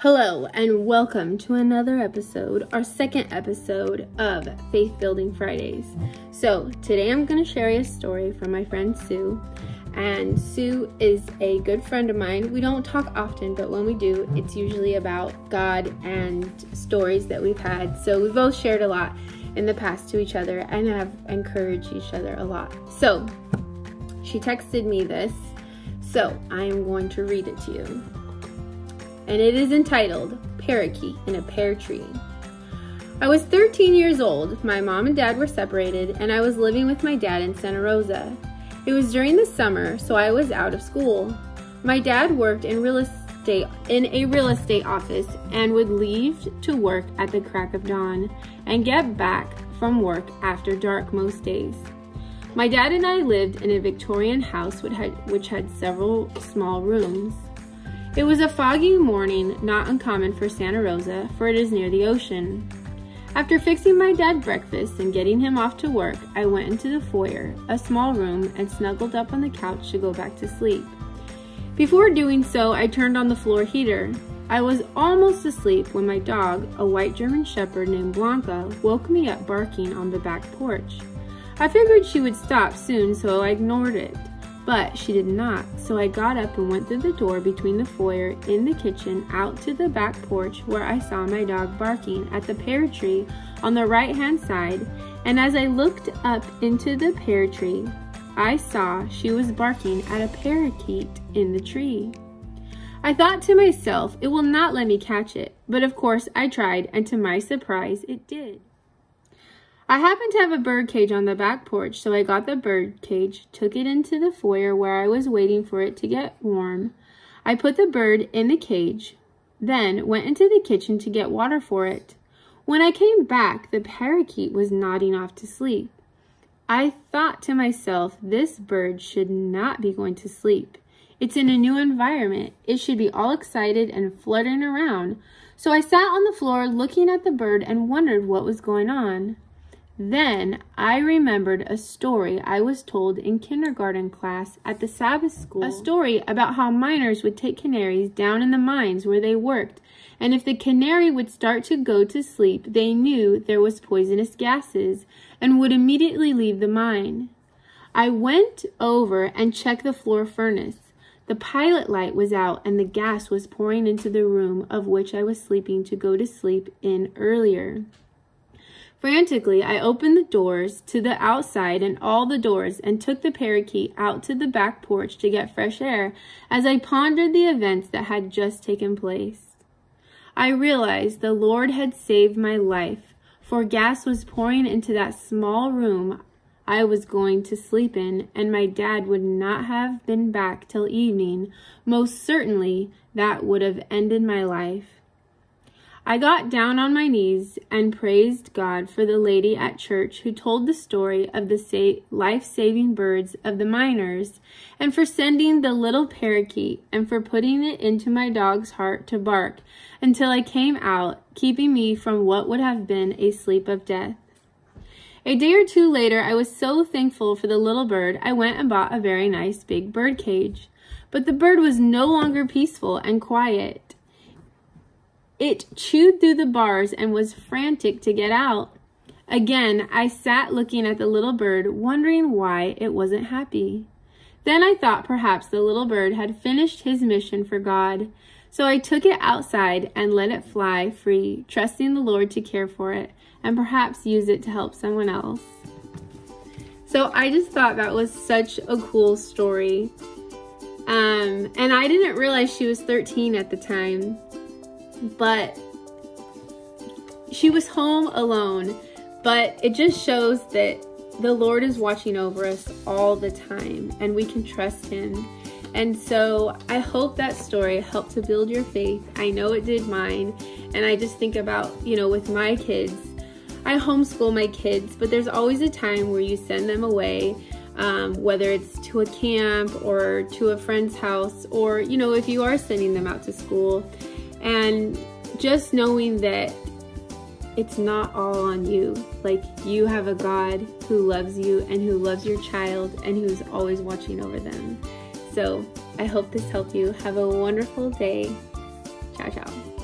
Hello and welcome to another episode, our second episode of Faith Building Fridays. So today I'm going to share a story from my friend Sue. And Sue is a good friend of mine. We don't talk often, but when we do, it's usually about God and stories that we've had. So we've both shared a lot in the past to each other and have encouraged each other a lot. So she texted me this, so I am going to read it to you. And it is entitled, Parakeet in a Pear Tree. I was 13 years old. My mom and dad were separated, and I was living with my dad in Santa Rosa. It was during the summer, so I was out of school. My dad worked in a real estate office and would leave to work at the crack of dawn and get back from work after dark most days. My dad and I lived in a Victorian house which had several small rooms. It was a foggy morning, not uncommon for Santa Rosa, for it is near the ocean. After fixing my dad breakfast and getting him off to work, I went into the foyer, a small room, and snuggled up on the couch to go back to sleep. Before doing so, I turned on the floor heater. I was almost asleep when my dog, a white German Shepherd named Blanca, woke me up barking on the back porch. I figured she would stop soon, so I ignored it. But she did not, so I got up and went through the door between the foyer in the kitchen out to the back porch where I saw my dog barking at the pear tree on the right-hand side, and as I looked up into the pear tree, I saw she was barking at a parakeet in the tree. I thought to myself, it will not let me catch it, but of course I tried, and to my surprise, it did. I happened to have a bird cage on the back porch, so I got the bird cage, took it into the foyer where I was waiting for it to get warm. I put the bird in the cage, then went into the kitchen to get water for it. When I came back, the parakeet was nodding off to sleep. I thought to myself, this bird should not be going to sleep. It's in a new environment. It should be all excited and fluttering around. So I sat on the floor looking at the bird and wondered what was going on. Then I remembered a story I was told in kindergarten class at the Sabbath school. A story about how miners would take canaries down in the mines where they worked, and if the canary would start to go to sleep, they knew there was poisonous gases and would immediately leave the mine. I went over and checked the floor furnace. The pilot light was out and the gas was pouring into the room of which I was sleeping to go to sleep in earlier. Frantically, I opened the doors to the outside and all the doors and took the parakeet out to the back porch to get fresh air as I pondered the events that had just taken place. I realized the Lord had saved my life, for gas was pouring into that small room I was going to sleep in, and my dad would not have been back till evening. Most certainly, that would have ended my life. I got down on my knees and praised God for the lady at church who told the story of the life-saving birds of the miners, and for sending the little parakeet, and for putting it into my dog's heart to bark until I came out, keeping me from what would have been a sleep of death. A day or two later, I was so thankful for the little bird, I went and bought a very nice big bird cage. But the bird was no longer peaceful and quiet. It chewed through the bars and was frantic to get out. Again, I sat looking at the little bird, wondering why it wasn't happy. Then I thought perhaps the little bird had finished his mission for God. So I took it outside and let it fly free, trusting the Lord to care for it and perhaps use it to help someone else. So I just thought that was such a cool story. And I didn't realize she was 13 at the time. But she was home alone, but it just shows that the Lord is watching over us all the time and we can trust him. And so I hope that story helped to build your faith. I know it did mine. And I just think about, with my kids, I homeschool my kids, but there's always a time where you send them away, whether it's to a camp or to a friend's house, or, if you are sending them out to school. And just knowing that it's not all on you. Like, you have a God who loves you and who loves your child and who's always watching over them. So I hope this helped you. Have a wonderful day. Ciao, ciao.